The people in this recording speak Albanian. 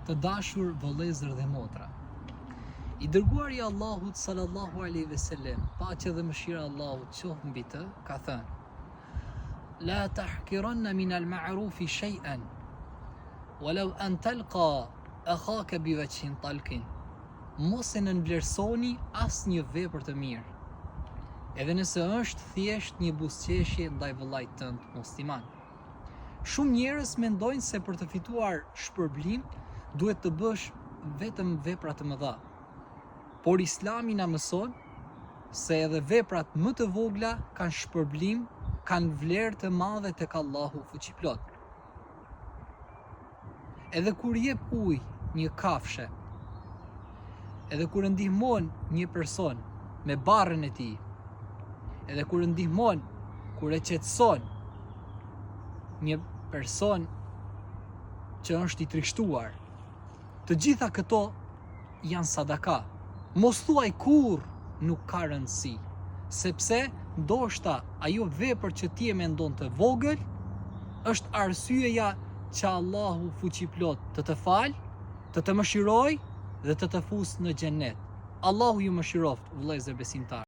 Të dashur vëllezër dhe motra, i dërguari i Allahut sallallahu alaihi wasallam, paqja dhe mëshira e Allahut qoftë mbi të, ka thënë: La tahqiranna min al-ma'rufi shay'an walau an talqa akhaka bi wajhin talqin. Mos e nënvlerësoni asnjë vepër të mirë, edhe nëse është thjesht një buzëqeshje ndaj vëllait tënd musliman. Shumë njerëz mendojnë se për të fituar shpërblim duhet të bësh vetëm vepra të mëdha. Por Islami na mëson se edhe veprat më të vogla kanë shpërblim, kanë vlerë të madhe tek Allahu fuqiplot. Edhe kur jep ujë një kafshë, edhe kur ndihmon një person me barrën e tij, edhe kur ndihmon, kur e qetëson një person që është i trishtuar, të gjitha këto janë sadaka. Mos thuaj kurrë nuk ka rëndësi, sepse ndoshta ajo vepër që ti e mendon të vogël është arsyeja që Allahu fuqiplot të falë, të mëshirojë dhe të fusë në xhenet. Allahu ju mëshiroft, vëllezër besimtar.